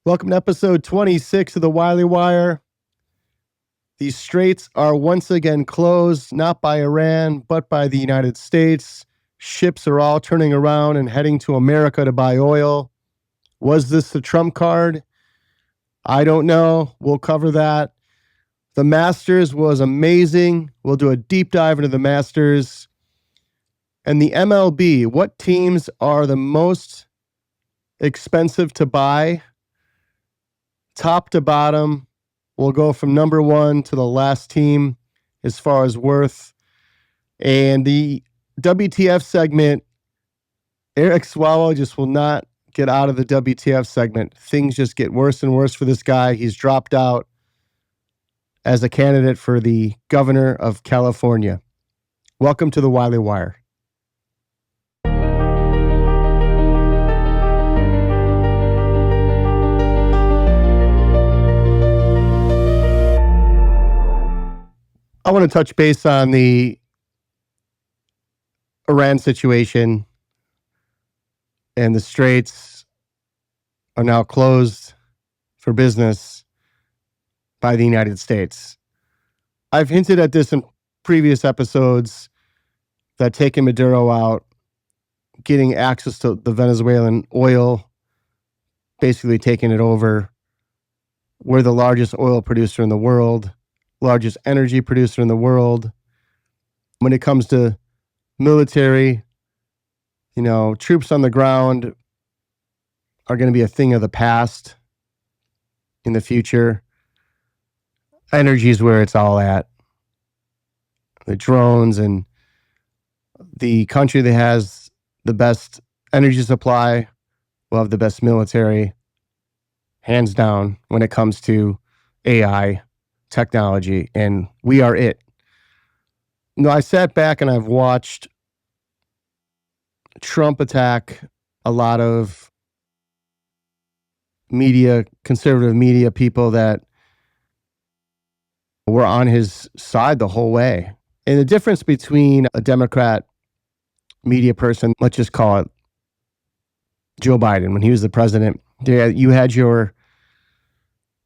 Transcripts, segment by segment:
Welcome to episode 26 of the Wiley Wire. The Straits are once again closed, not by Iran, but by the United States. Ships are all turning around and heading to America to buy oil. Was this the Trump card? I don't know. We'll cover that. The Masters was amazing. We'll do a deep dive into the Masters. And the MLB, what teams are the most expensive to buy? Top to bottom, we'll go from number one to the last team as far as worth. And the WTF segment, Eric Swalwell just will not get out of the WTF segment. Things just get worse and worse for this guy. He's dropped out as a candidate for the governor of California. Welcome to the Wiley Wire. I want to touch base on the Iran situation, and the Straits are now closed for business by the United States. I've hinted at this in previous episodes that taking Maduro out, getting access to the Venezuelan oil, basically taking it over. We're the largest oil producer in the world, largest energy producer in the world. When it comes to military, troops on the ground are going to be a thing of the past in the future. Energy is where it's all at. The drones and the country that has the best energy supply will have the best military, hands down, when it comes to AI technology, and we are it. I sat back and I've watched Trump attack a lot of media, conservative media people that were on his side the whole way. And the difference between a Democrat media person, let's just call it Joe Biden, when he was the president, you had your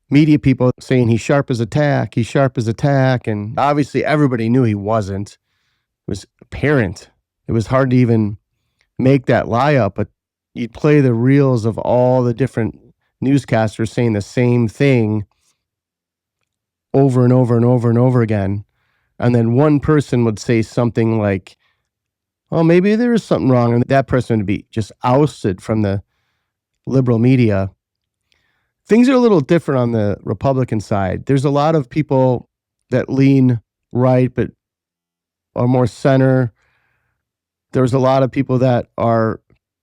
media people saying he's sharp as a tack, and obviously everybody knew he wasn't. It was apparent. It was hard to even make that lie up, but you'd play the reels of all the different newscasters saying the same thing over and over and over and over again. And then one person would say something like, oh, maybe there is something wrong, and that person would be just ousted from the liberal media. Things are a little different on the Republican side. There's a lot of people that lean right, but are more center. There's a lot of people that are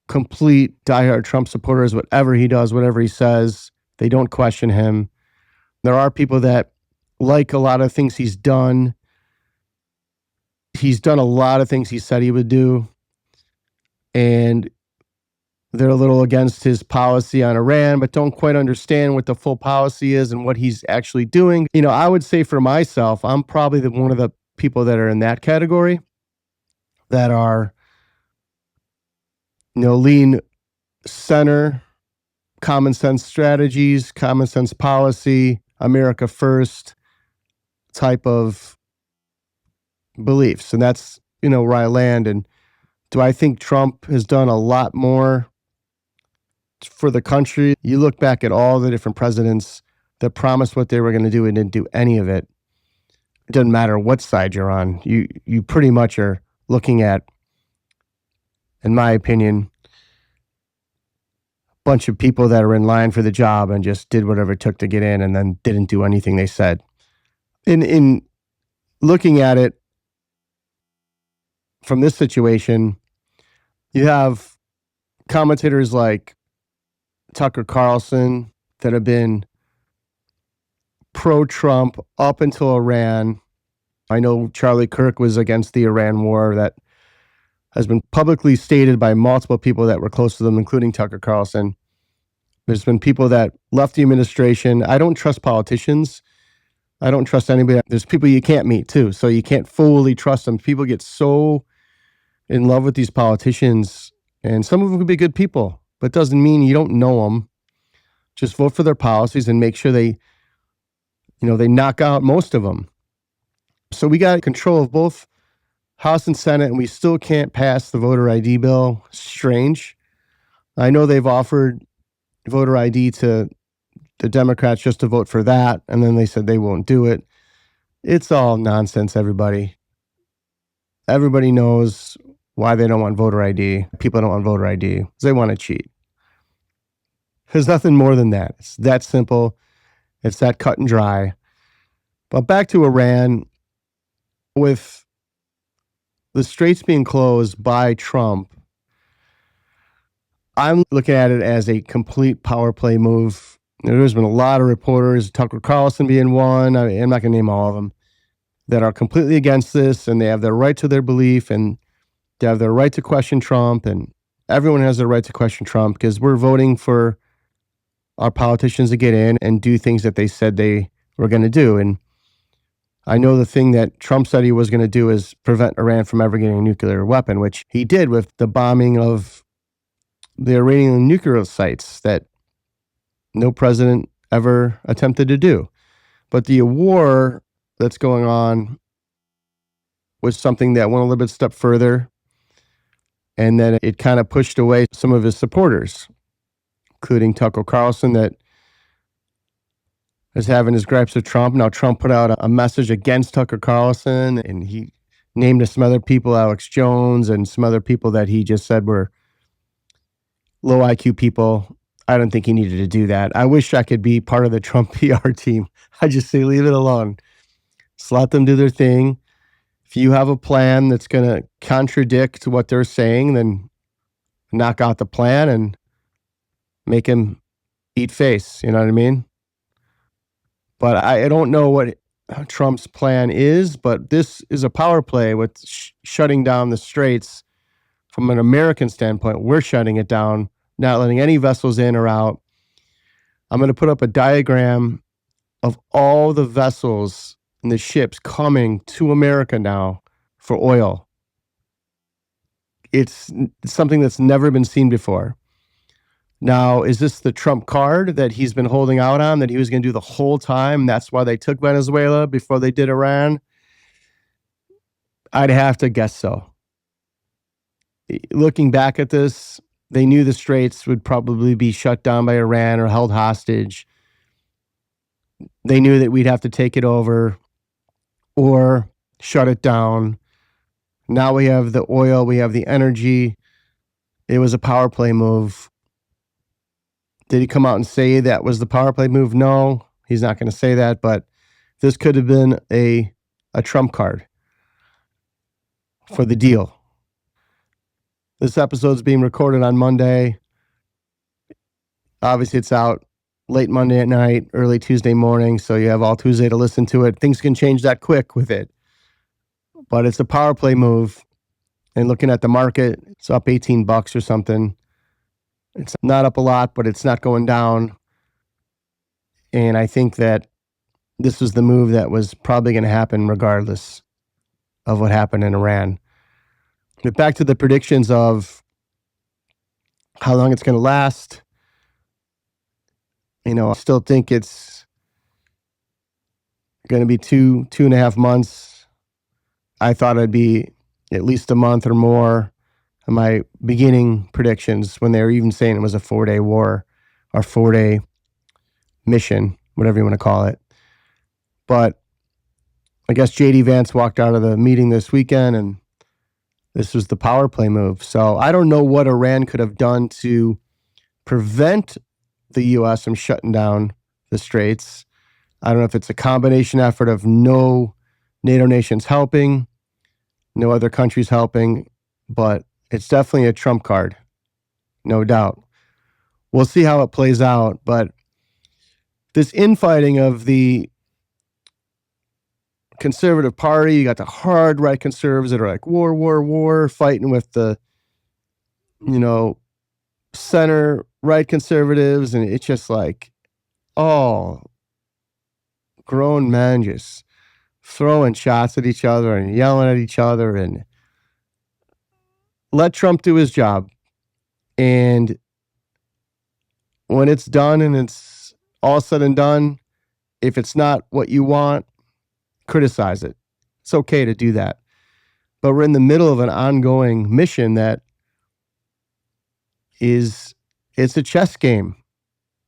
complete diehard Trump supporters. Whatever he does, whatever he says, they don't question him. There are people that like a lot of things he's done. He's done a lot of things he said he would do. And they're a little against his policy on Iran, but don't quite understand what the full policy is and what he's actually doing. I would say for myself, I'm probably one of the people that are in that category that are, lean center, common sense strategies, common sense policy, America first type of beliefs. And that's, where I land. And do I think Trump has done a lot more for the country? You look back at all the different presidents that promised what they were going to do and didn't do any of it. It doesn't matter what side you're on. You pretty much are looking at, in my opinion, a bunch of people that are in line for the job and just did whatever it took to get in and then didn't do anything they said. In looking at it from this situation, you have commentators like Tucker Carlson that have been pro-Trump up until Iran. I know Charlie Kirk was against the Iran war. That has been publicly stated by multiple people that were close to them, including Tucker Carlson. There's been people that left the administration. I don't trust politicians. I don't trust anybody. There's people you can't meet too, so you can't fully trust them. People get so in love with these politicians, and some of them could be good people, but it doesn't mean you don't know them. Just vote for their policies and make sure they knock out most of them. So we got control of both House and Senate, and we still can't pass the voter ID bill. Strange. I know they've offered voter ID to the Democrats just to vote for that, and then they said they won't do it. It's all nonsense, everybody. Everybody knows why they don't want voter ID. People don't want voter ID because they want to cheat. There's nothing more than that. It's that simple. It's that cut and dry. But back to Iran, with the Straits being closed by Trump, I'm looking at it as a complete power play move. There's been a lot of reporters, Tucker Carlson being one, I'm not going to name all of them, that are completely against this, and they have their right to their belief, and they have their right to question Trump, and everyone has their right to question Trump because we're voting for our politicians to get in and do things that they said they were going to do. And I know the thing that Trump said he was going to do is prevent Iran from ever getting a nuclear weapon, which he did with the bombing of the Iranian nuclear sites that no president ever attempted to do. But the war that's going on was something that went a little bit step further, and then it kind of pushed away some of his supporters, including Tucker Carlson, that is having his gripes with Trump. Now, Trump put out a message against Tucker Carlson, and he named some other people, Alex Jones, and some other people that he just said were low IQ people. I don't think he needed to do that. I wish I could be part of the Trump PR team. I just say leave it alone. Just let them do their thing. If you have a plan that's going to contradict what they're saying, then knock out the plan and make him eat face. You know what I mean? But I don't know what Trump's plan is, but this is a power play with shutting down the Straits. From an American standpoint, we're shutting it down, not letting any vessels in or out. I'm going to put up a diagram of all the vessels and the ships coming to America now for oil. It's something that's never been seen before. Now, is this the Trump card that he's been holding out on, that he was going to do the whole time? That's why they took Venezuela before they did Iran? I'd have to guess so. Looking back at this, they knew the Straits would probably be shut down by Iran or held hostage. They knew that we'd have to take it over or shut it down. Now we have the oil, we have the energy. It was a power play move. Did he come out and say that was the power play move? No, he's not going to say that, but this could have been a trump card for the deal. This episode's being recorded on Monday. Obviously, it's out late Monday at night, early Tuesday morning, so you have all Tuesday to listen to it. Things can change that quick with it. But it's a power play move. And looking at the market, it's up $18 or something. It's not up a lot, but it's not going down. And I think that this was the move that was probably going to happen regardless of what happened in Iran. But back to the predictions of how long it's going to last. I still think it's going to be 2.5 months. I thought it'd be at least a month or more. My beginning predictions, when they were even saying it was a 4-day war or 4-day mission, whatever you want to call it. But I guess J.D. Vance walked out of the meeting this weekend, and this was the power play move. So I don't know what Iran could have done to prevent the U.S. from shutting down the Straits. I don't know if it's a combination effort of no NATO nations helping, no other countries helping, but it's definitely a trump card, no doubt. We'll see how it plays out, but this infighting of the conservative party, you got the hard right conservatives that are like war, fighting with the, center right conservatives, and it's just like, grown men just throwing shots at each other and yelling at each other, and let Trump do his job. And when it's done and it's all said and done, if it's not what you want, criticize it. It's okay to do that. But we're in the middle of an ongoing mission that it's a chess game.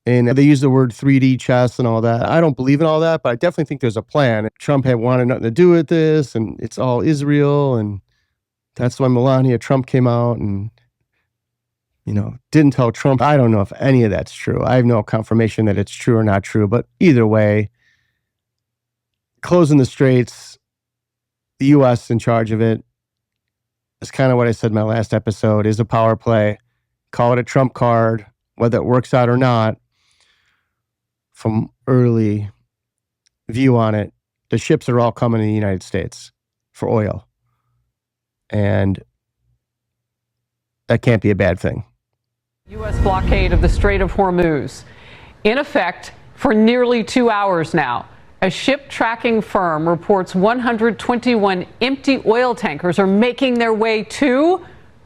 And they use the word 3D chess and all that. I don't believe in all that, but I definitely think there's a plan. Trump had wanted nothing to do with this, and it's all Israel. And that's why Melania Trump came out and, didn't tell Trump. I don't know if any of that's true. I have no confirmation that it's true or not true. But either way, closing the Straits, the U.S. in charge of it, is kind of what I said in my last episode, is a power play. Call it a Trump card, whether it works out or not. From early view on it, the ships are all coming to the United States for oil. And that can't be a bad thing. U.S. blockade of the Strait of Hormuz, in effect for nearly 2 hours now. A ship tracking firm reports 121 empty oil tankers are making their way to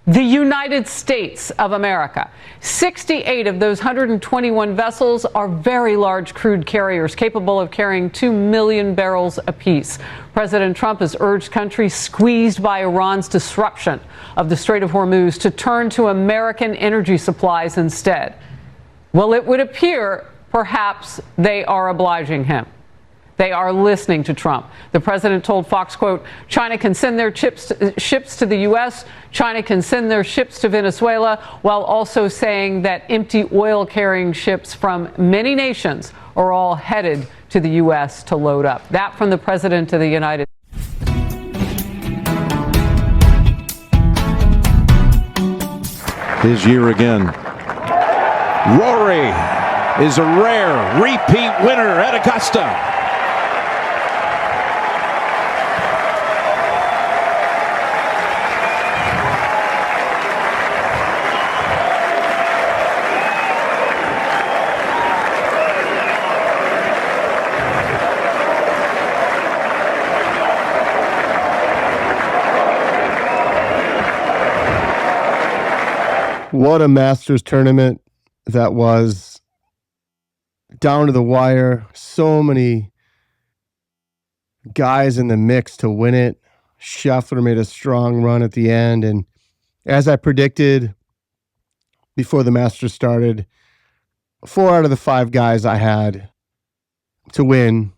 the United States of America. 68 of those 121 vessels are very large crude carriers capable of carrying 2 million barrels apiece. President Trump has urged countries squeezed by Iran's disruption of the Strait of Hormuz to turn to American energy supplies instead. Well, it would appear perhaps they are obliging him. They are listening to Trump. The president told Fox, quote, China can send their ships to the U.S., China can send their ships to Venezuela, while also saying that empty oil-carrying ships from many nations are all headed to the U.S. to load up. That from the president of the United States. His year again. Rory is a rare repeat winner at Augusta. What a Masters tournament that was, down to the wire. So many guys in the mix to win it. Scheffler made a strong run at the end. And as I predicted before the Masters started, 4 out of the 5 guys I had to win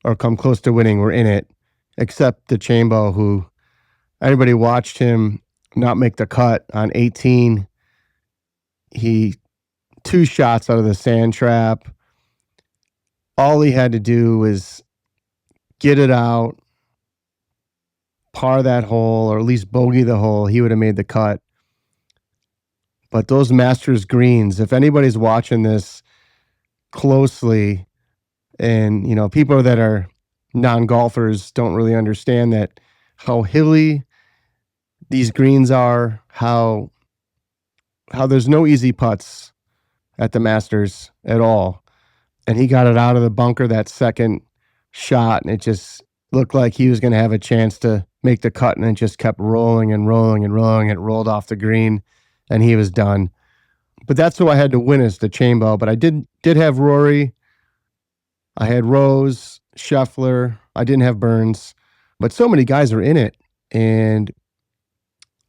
or come close to winning were in it, except the Chambo, who everybody watched him not make the cut on 18. He 2 shots out of the sand trap. All he had to do was get it out, par that hole, or at least bogey the hole. He would have made the cut. But those Masters greens, if anybody's watching this closely, and people that are non-golfers don't really understand that, how hilly these greens are, how there's no easy putts at the Masters at all. And he got it out of the bunker that second shot, and it just looked like he was going to have a chance to make the cut, and it just kept rolling and rolling and rolling. It rolled off the green, and he was done. But that's who I had to win, is the Chambo. But I did have Rory. I had Rose, Scheffler. I didn't have Burns. But so many guys are in it. And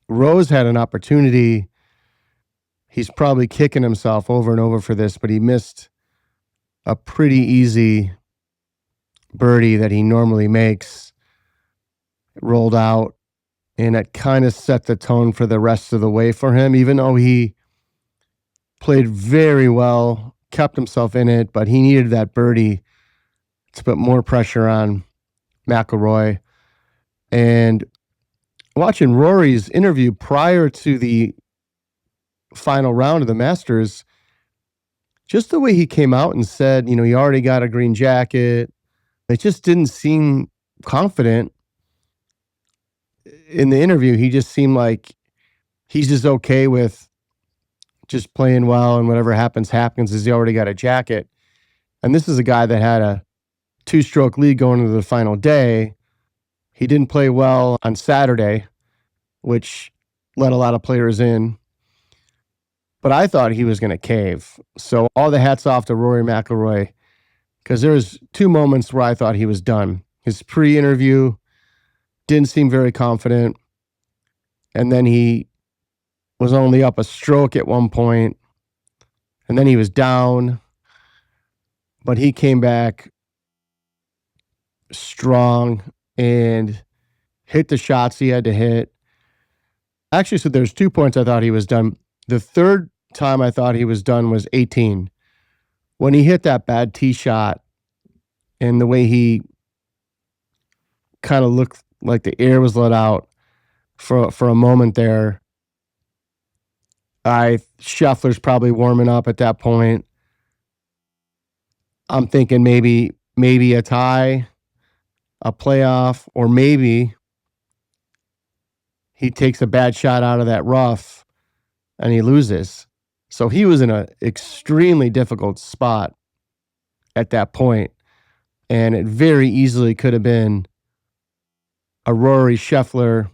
Rose had an opportunity. He's probably kicking himself over and over for this, but he missed a pretty easy birdie that he normally makes. It rolled out, and it kind of set the tone for the rest of the way for him, even though he played very well, kept himself in it, but he needed that birdie to put more pressure on McIlroy. And watching Rory's interview prior to the final round of the Masters, just the way he came out and said, he already got a green jacket, it just didn't seem confident. In the interview, he just seemed like he's just okay with just playing well, and whatever happens, as he already got a jacket. And this is a guy that had a 2-stroke lead going into the final day. He didn't play well on Saturday, which let a lot of players in. but I thought he was going to cave. So all the hats off to Rory McIlroy, because there was 2 moments where I thought he was done. His pre-interview didn't seem very confident, and then he was only up a stroke at one point, and then he was down, but he came back strong and hit the shots he had to hit. Actually, so there's 2 points I thought he was done. The third time I thought he was done was 18. When he hit that bad tee shot and the way he kind of looked like the air was let out for a moment there. Scheffler's probably warming up at that point. I'm thinking maybe a tie, a playoff, or maybe he takes a bad shot out of that rough and he loses. So he was in an extremely difficult spot at that point, and it very easily could have been a Rory Scheffler,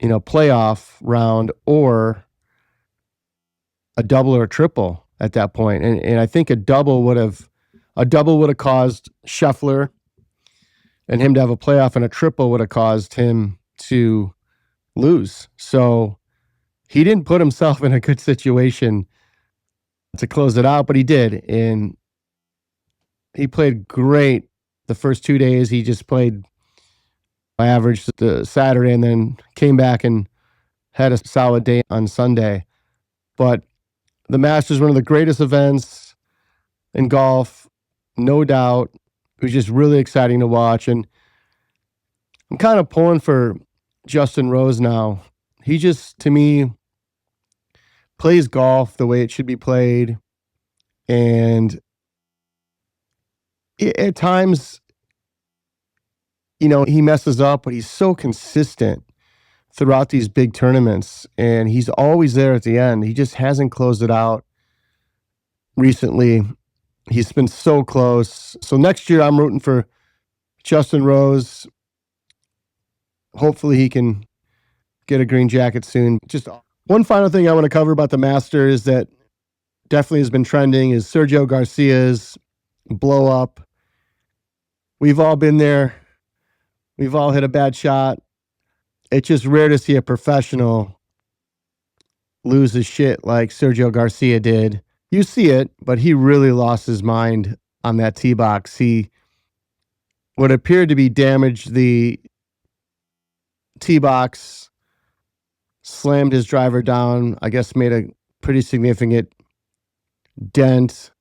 playoff round, or a double or a triple at that point. And I think a double would have caused Scheffler and him to have a playoff, and a triple would have caused him to lose. So he didn't put himself in a good situation to close it out, but he did. And he played great the first 2 days. He just played average the Saturday and then came back and had a solid day on Sunday. But the Masters, one of the greatest events in golf, no doubt. It was just really exciting to watch. And I'm kind of pulling for Justin Rose now. He just, to me, plays golf the way it should be played. And at times, he messes up, but he's so consistent throughout these big tournaments, and he's always there at the end. He just hasn't closed it out recently. He's been so close. So next year, I'm rooting for Justin Rose. Hopefully he can get a green jacket soon. Just one final thing I want to cover about the Masters that definitely has been trending is Sergio Garcia's blow up. We've all been there. We've all hit a bad shot. It's just rare to see a professional lose his shit like Sergio Garcia did. You see it, but he really lost his mind on that tee box. What appeared to be damaged the tee box, slammed his driver down, I guess made a pretty significant dent,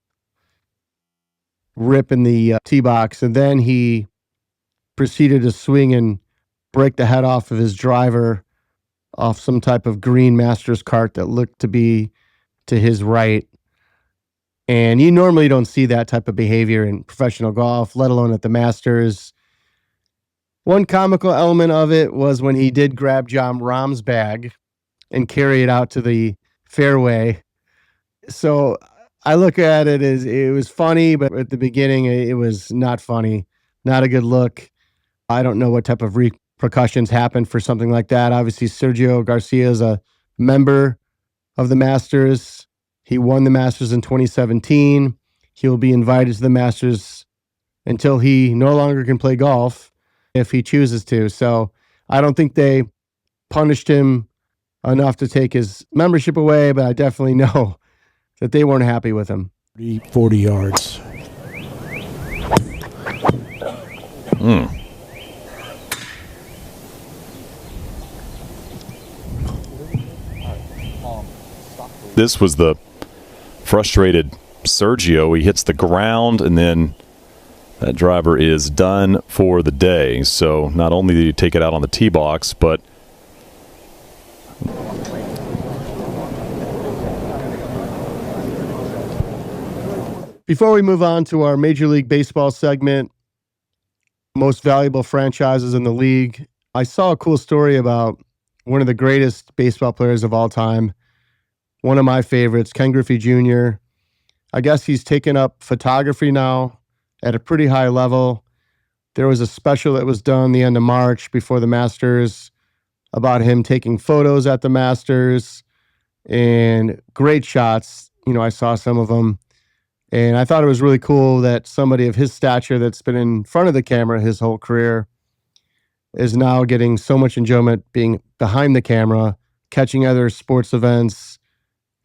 rip in the tee box, and then he proceeded to swing and break the head off of his driver off some type of green Masters cart that looked to be to his right. And you normally don't see that type of behavior in professional golf, let alone at the Masters. One comical element of it was when he did grab Jon Rahm's bag and carry it out to the fairway. So I look at it as it was funny, but at the beginning it was not funny, not a good look. I don't know what type of repercussions happen for something like that. Obviously, Sergio Garcia is a member of the Masters. He won the Masters in 2017. He'll be invited to the Masters until he no longer can play golf if he chooses to. So I don't think they punished him enough to take his membership away, but I definitely know that they weren't happy with him. 40 yards. This was the frustrated Sergio. He hits the ground, and then that driver is done for the day. So not only did he take it out on the tee box, but before we move on to our Major League Baseball segment, most valuable franchises in the league, I saw a cool story about one of the greatest baseball players of all time, one of my favorites, Ken Griffey Jr. I guess he's taken up photography now at a pretty high level. There was a special that was done the end of March before the Masters about him taking photos at the Masters. and great shots. I saw some of them, and I thought it was really cool that somebody of his stature that's been in front of the camera his whole career is now getting so much enjoyment being behind the camera, catching other sports events,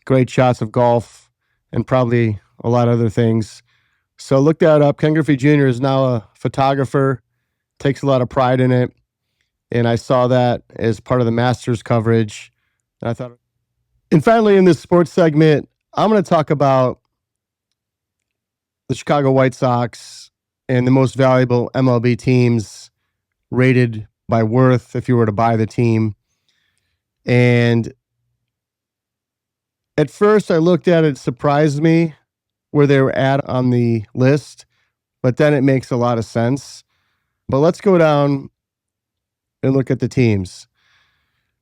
great shots of golf, and probably a lot of other things. So look that up. Ken Griffey Jr. is now a photographer, takes a lot of pride in it. And I saw that as part of the Masters coverage. And I thought, and finally in this sports segment, I'm going to talk about the Chicago White Sox and the most valuable MLB teams rated by worth if you were to buy the team. And at first I looked at it, surprised me where they were at on the list, but then it makes a lot of sense. But let's go down and look at the teams.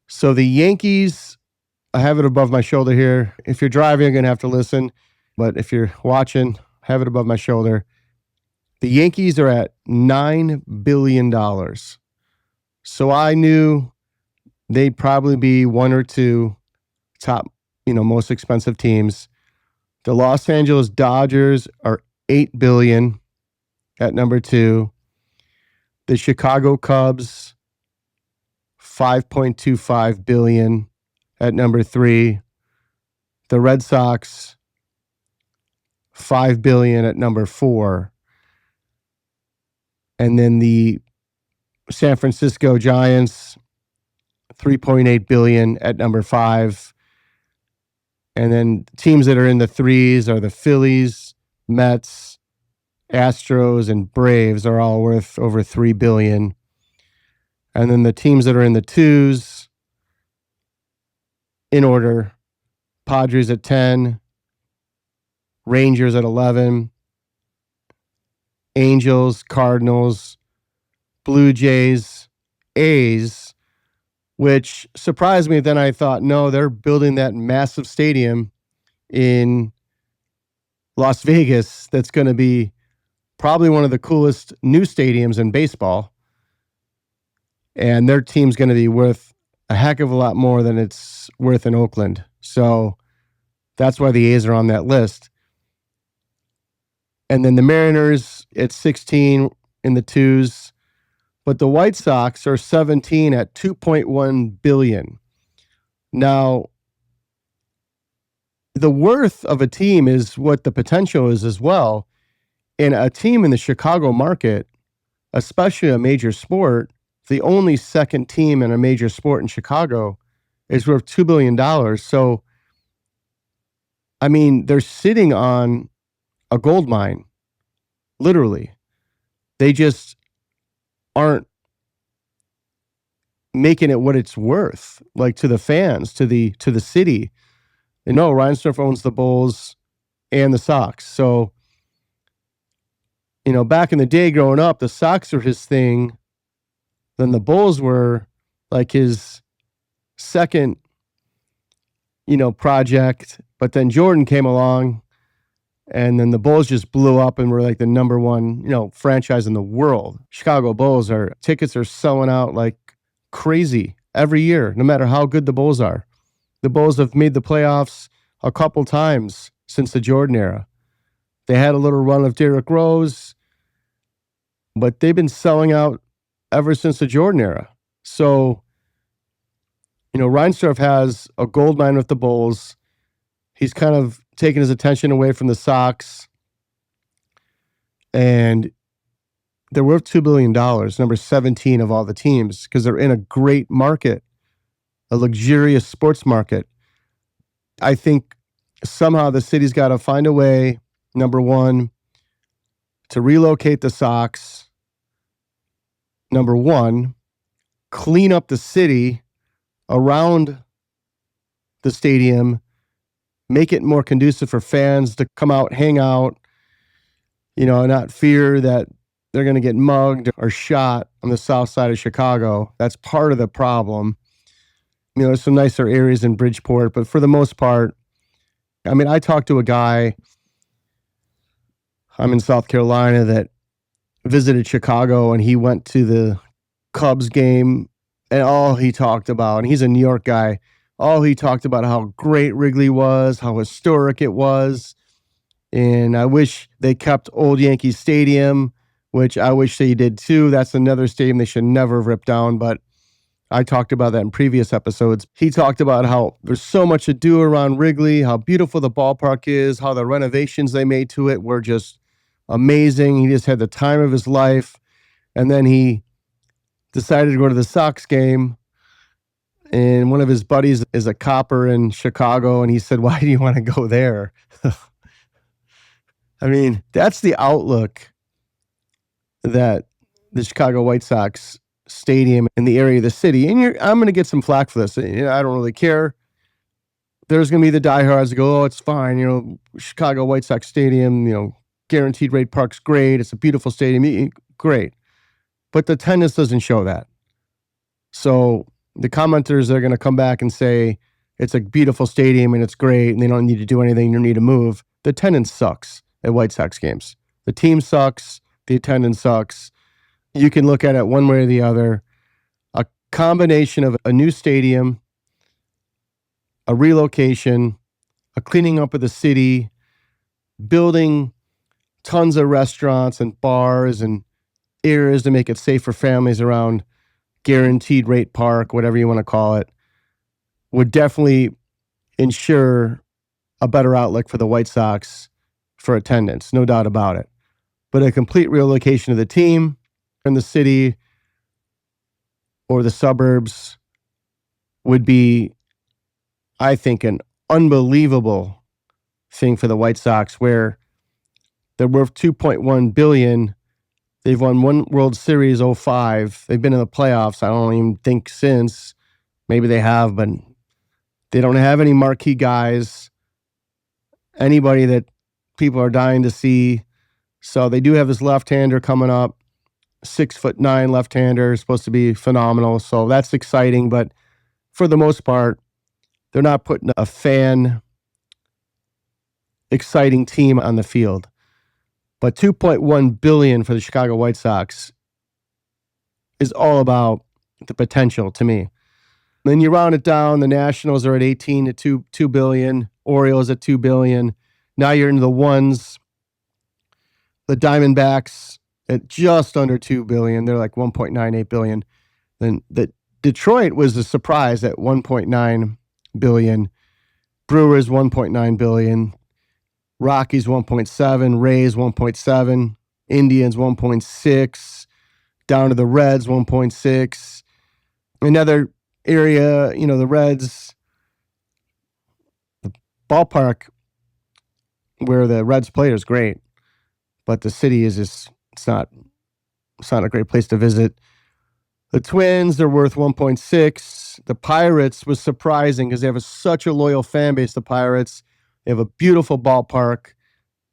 So the Yankees, I have it above my shoulder here. If you're driving, you're going to have to listen. But if you're watching, have it above my shoulder. The Yankees are at $9 billion. So I knew they'd probably be one or two top, most expensive teams. The Los Angeles Dodgers are $8 billion at number 2. The Chicago Cubs, $5.25 billion at number 3. The Red Sox, $5 billion at number 4. And then the San Francisco Giants, $3.8 billion at number 5. And then teams that are in the threes are the Phillies, Mets, Astros, and Braves are all worth over $3 billion. And then the teams that are in the twos, in order, Padres at 10, Rangers at 11, Angels, Cardinals, Blue Jays, A's, which surprised me. Then I thought, no, they're building that massive stadium in Las Vegas that's going to be probably one of the coolest new stadiums in baseball. And their team's going to be worth a heck of a lot more than it's worth in Oakland. So that's why the A's are on that list. And then the Mariners at 16 in the twos. But the White Sox are 17 at $2.1 billion. Now, the worth of a team is what the potential is as well. And a team in the Chicago market, especially a major sport, the only second team in a major sport in Chicago is worth $2 billion. So, I mean, they're sitting on a gold mine, literally. They just aren't making it what it's worth, like to the fans, to the city. And no, Reinsdorf owns the Bulls and the Sox. So, back in the day growing up, the Sox were his thing. Then the Bulls were like his second, project. But then Jordan came along, and then the Bulls just blew up and were like the number one, franchise in the world. Chicago Bulls tickets are selling out like crazy every year, no matter how good the Bulls are. The Bulls have made the playoffs a couple times since the Jordan era. They had a little run of Derrick Rose, but they've been selling out ever since the Jordan era. So, Reinsdorf has a gold mine with the Bulls. He's kind of taken his attention away from the Sox. And they're worth $2 billion, number 17 of all the teams, because they're in a great market, a luxurious sports market. I think somehow the city's got to find a way, number one, to relocate the Sox. Number one, clean up the city around the stadium, make it more conducive for fans to come out, hang out, not fear that they're going to get mugged or shot on the south side of Chicago. That's part of the problem. There's some nicer areas in Bridgeport, but for the most part, I talked to a guy, I'm in South Carolina, that visited Chicago, and he went to the Cubs game, and all he talked about, and he's a New York guy, Oh, he talked about how great Wrigley was, how historic it was. And I wish they kept Old Yankee Stadium, which I wish they did too. That's another stadium they should never have ripped down, but I talked about that in previous episodes. He talked about how there's so much to do around Wrigley, how beautiful the ballpark is, how the renovations they made to it were just amazing. He just had the time of his life. And then he decided to go to the Sox game. And one of his buddies is a copper in Chicago. And he said, why do you want to go there? I mean, that's the outlook that the Chicago White Sox stadium in the area of the city. And I'm going to get some flack for this. I don't really care. There's going to be the diehards that go, oh, it's fine. Chicago White Sox stadium, guaranteed rate park's great. It's a beautiful stadium. Great. But the attendance doesn't show that. So the commenters are going to come back and say it's a beautiful stadium and it's great and they don't need to do anything. You don't need to move. The attendance sucks at White Sox games. The team sucks. The attendance sucks. You can look at it one way or the other. A combination of a new stadium, a relocation, a cleaning up of the city, building tons of restaurants and bars and areas to make it safe for families around guaranteed rate park, whatever you want to call it, would definitely ensure a better outlook for the White Sox for attendance, no doubt about it. But a complete relocation of the team in the city or the suburbs would be, I think, an unbelievable thing for the White Sox, where they're worth $2.1 billion. They've won one World Series 05. They've been in the playoffs. I don't even think since. Maybe they have, but they don't have any marquee guys, anybody that people are dying to see. So they do have this left-hander coming up, 6'9" left-hander, supposed to be phenomenal. So that's exciting. But for the most part, they're not putting a fan exciting team on the field. But $2.1 billion for the Chicago White Sox is all about the potential to me. Then you round it down. The Nationals are at 18 to $2 billion. Orioles at $2 billion. Now you're into the ones. The Diamondbacks at just under $2 billion. They're like $1.98 billion. Then the Detroit was a surprise at $1.9 billion. Brewers $1.9 billion. Rockies 1.7, Rays 1.7, Indians 1.6, down to the Reds 1.6. Another area, the Reds, the ballpark where the Reds play is great, but the city is just it's not a great place to visit. The Twins, they're worth 1.6. The Pirates was surprising because they have such a loyal fan base, the Pirates. They have a beautiful ballpark,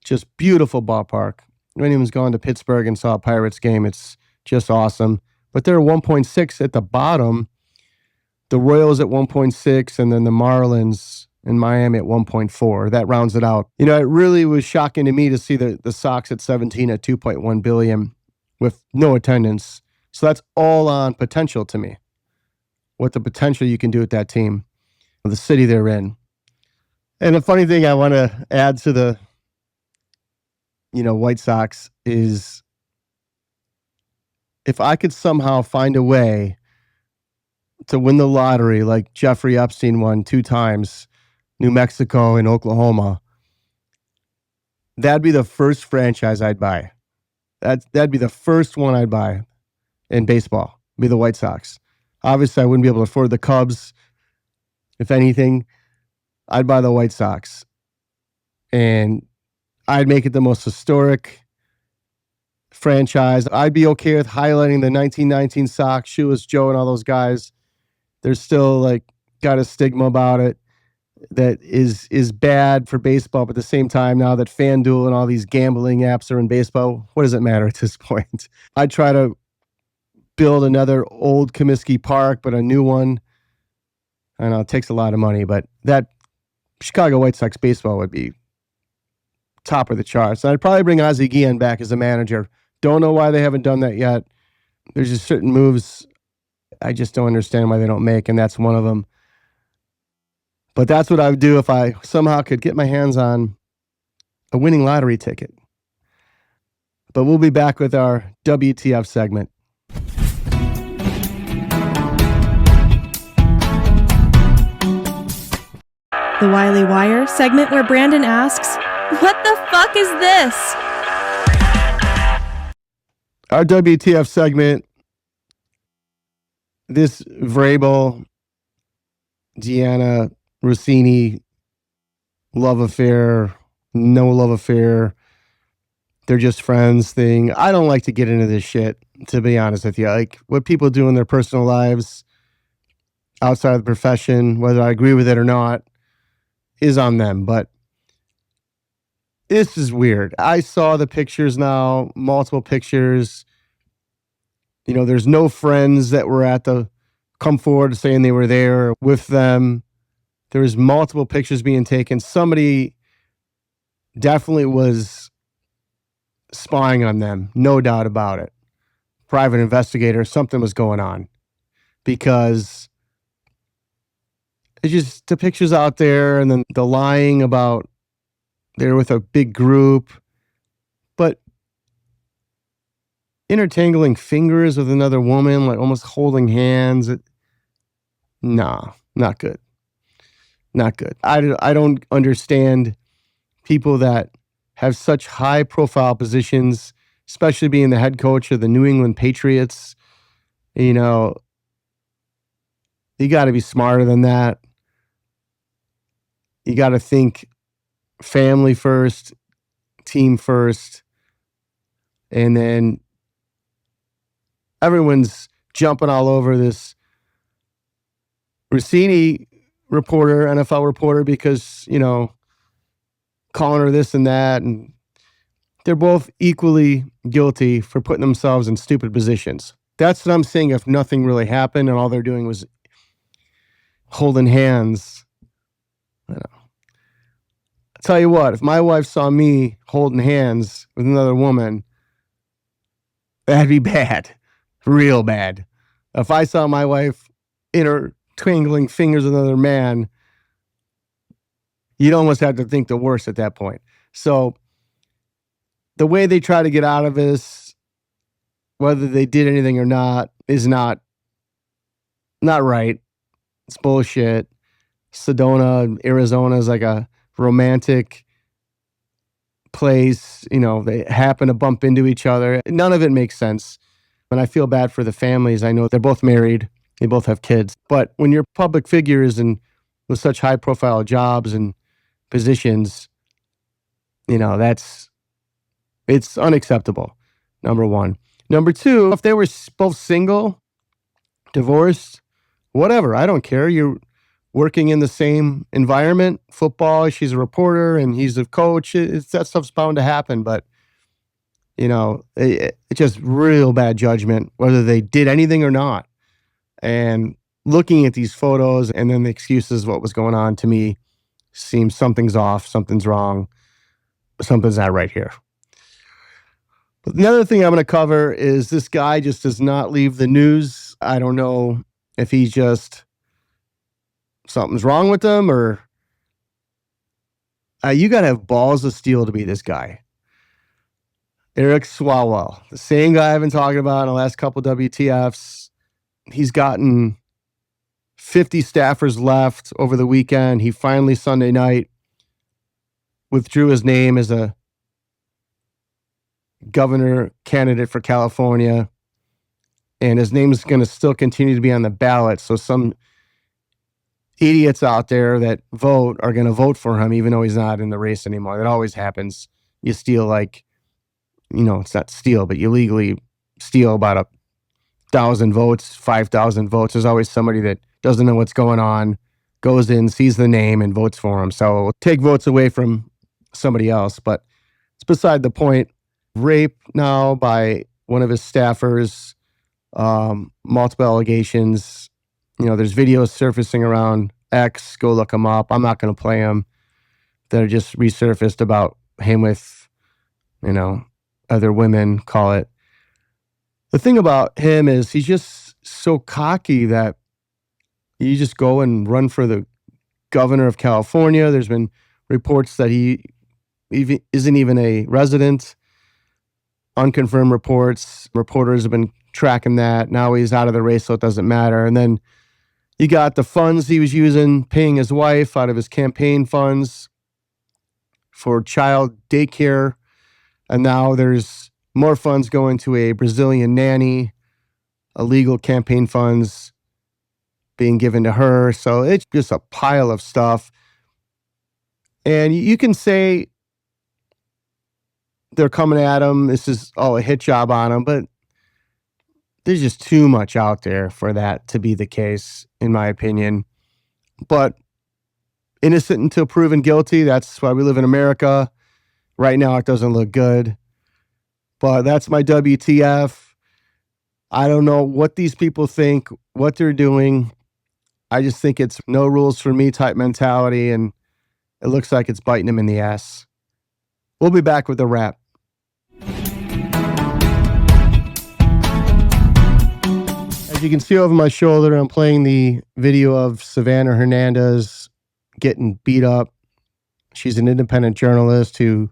just beautiful ballpark. If anyone's gone to Pittsburgh and saw a Pirates game, it's just awesome. But they're 1.6 at the bottom. The Royals at 1.6, and then the Marlins in Miami at 1.4. That rounds it out. It really was shocking to me to see the Sox at 17 at $2.1 billion with no attendance. So that's all on potential to me. What the potential you can do with that team, the city they're in. And the funny thing I want to add to the, White Sox is if I could somehow find a way to win the lottery like Jeffrey Epstein won 2 times, New Mexico and Oklahoma, that'd be the first franchise I'd buy. That'd be the first one I'd buy in baseball, be the White Sox. Obviously, I wouldn't be able to afford the Cubs. If anything, I'd buy the White Sox. And I'd make it the most historic franchise. I'd be okay with highlighting the 1919 Sox, Shoeless Joe and all those guys. There's still got a stigma about it that is bad for baseball. But at the same time, now that FanDuel and all these gambling apps are in baseball, what does it matter at this point? I'd try to build another old Comiskey Park, but a new one. I know it takes a lot of money, but that Chicago White Sox baseball would be top of the charts. And I'd probably bring Ozzie Guillen back as a manager. Don't know why they haven't done that yet. There's just certain moves I just don't understand why they don't make, and that's one of them. But that's what I would do if I somehow could get my hands on a winning lottery ticket. But we'll be back with our WTF segment. The Wily Wire segment where Brandon asks, "What the fuck is this?" Our WTF segment, this Vrabel, Deanna Rossini love affair, no love affair, they're just friends thing. I don't like to get into this shit, to be honest with you. Like, what people do in their personal lives outside of the profession, whether I agree with it or not, is on them. But this is weird. I saw the pictures now, multiple pictures. You know, there's no friends that were at the come forward saying they were there with them. There's multiple pictures being taken. Somebody definitely was spying on them, no doubt about it. Private investigator, something was going on, because it's just the pictures out there, and then the lying about they're with a big group, but intertangling fingers with another woman, like almost holding hands. Nah, not good. Not good. I don't understand people that have such high profile positions, especially being the head coach of the New England Patriots. You know, you got to be smarter than that. You got to think family first, team first, and then everyone's jumping all over this Rossini reporter, NFL reporter, because, you know, calling her this and that, and they're both equally guilty for putting themselves in stupid positions. That's what I'm saying. If nothing really happened and all they're doing was holding hands, you know. I'll tell you what, if my wife saw me holding hands with another woman, that'd be bad, real bad. If I saw my wife intertwangling fingers with another man, you'd almost have to think the worst at that point. So the way they try to get out of this, whether they did anything or not, is not right. It's bullshit. Sedona, Arizona is like a romantic place. You know, they happen to bump into each other. None of it makes sense. And I feel bad for the families. I know they're both married. They both have kids. But when you're public figures and with such high profile jobs and positions, you know, it's unacceptable, number one. Number two, if they were both single, divorced, whatever, I don't care. You're working in the same environment, football, she's a reporter and he's a coach. That stuff's bound to happen. But, you know, it's just real bad judgment, whether they did anything or not. And looking at these photos and then the excuses, what was going on, to me seems something's off, something's wrong, something's not right here. But the other thing I'm going to cover is this guy just does not leave the news. I don't know if he's just, something's wrong with him, or you got to have balls of steel to be this guy. Eric Swalwell, the same guy I've been talking about in the last couple WTFs. He's gotten 50 staffers left over the weekend. He finally, Sunday night, withdrew his name as a governor candidate for California, and his name is going to still continue to be on the ballot. So some idiots out there that vote are going to vote for him, even though he's not in the race anymore. That always happens. You steal, like, you know, it's not steal, but you legally steal about 1,000 votes, 5,000 votes. There's always somebody that doesn't know what's going on, goes in, sees the name, and votes for him. So we'll take votes away from somebody else, but it's beside the point. Rape now by one of his staffers, multiple allegations. You know, there's videos surfacing around X. Go look them up. I'm not going to play them. That are just resurfaced about him with, you know, other women, call it. The thing about him is he's just so cocky that you just go and run for the governor of California. There's been reports that he isn't even a resident. Unconfirmed reports. Reporters have been tracking that. Now he's out of the race, so it doesn't matter. And then you got the funds he was using, paying his wife out of his campaign funds for child daycare. And now there's more funds going to a Brazilian nanny, illegal campaign funds being given to her. So it's just a pile of stuff. And you can say they're coming at him. This is all a hit job on him, but there's just too much out there for that to be the case, in my opinion. But innocent until proven guilty. That's why we live in America. Right now, it doesn't look good. But that's my WTF. I don't know what these people think, what they're doing. I just think it's no rules for me type mentality, and it looks like it's biting them in the ass. We'll be back with a wrap. As you can see over my shoulder, I'm playing the video of Savanah Hernandez getting beat up. She's an independent journalist who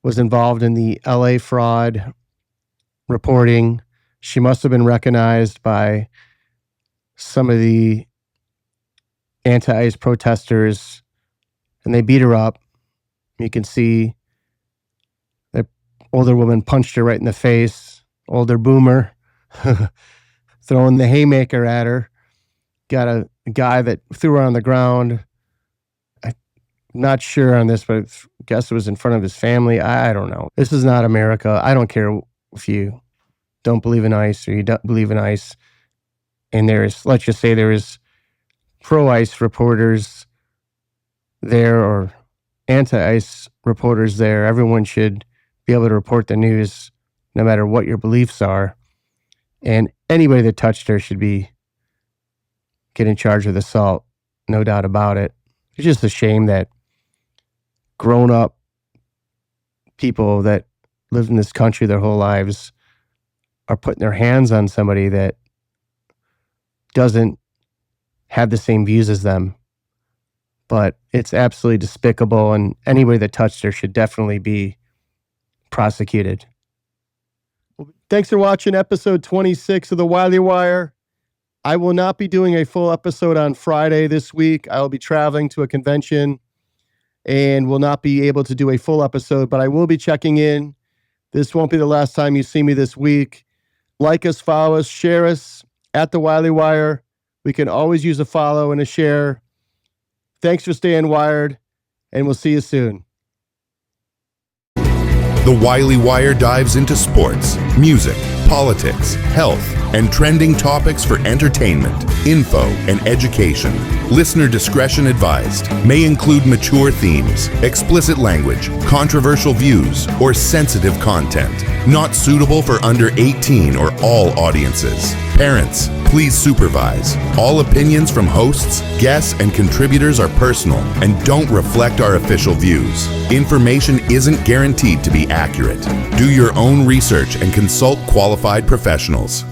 was involved in the LA fraud reporting. She must have been recognized by some of the anti-ICE protesters, and they beat her up. You can see the older woman punched her right in the face. Older boomer throwing the haymaker at her. Got a guy that threw her on the ground. I'm not sure on this, but I guess it was in front of his family. I don't know. This is not America. I don't care if you don't believe in ICE or you don't believe in ICE. And let's just say there is pro-ICE reporters there or anti-ICE reporters there. Everyone should be able to report the news no matter what your beliefs are. And anybody that touched her should get in charge of the assault, no doubt about it. It's just a shame that grown-up people that lived in this country their whole lives are putting their hands on somebody that doesn't have the same views as them. But it's absolutely despicable, and anybody that touched her should definitely be prosecuted. Thanks for watching episode 26 of The Wiley Wire. I will not be doing a full episode on Friday this week. I will be traveling to a convention and will not be able to do a full episode, but I will be checking in. This won't be the last time you see me this week. Like us, follow us, share us at The Wiley Wire. We can always use a follow and a share. Thanks for staying wired, and we'll see you soon. The Wiley Wire dives into sports, music, politics, health, and trending topics for entertainment, info, and education. Listener discretion advised. May include mature themes, explicit language, controversial views, or sensitive content. Not suitable for under 18 or all audiences. Parents, please supervise. All opinions from hosts, guests, and contributors are personal and don't reflect our official views. Information isn't guaranteed to be accurate. Do your own research and consult qualified professionals.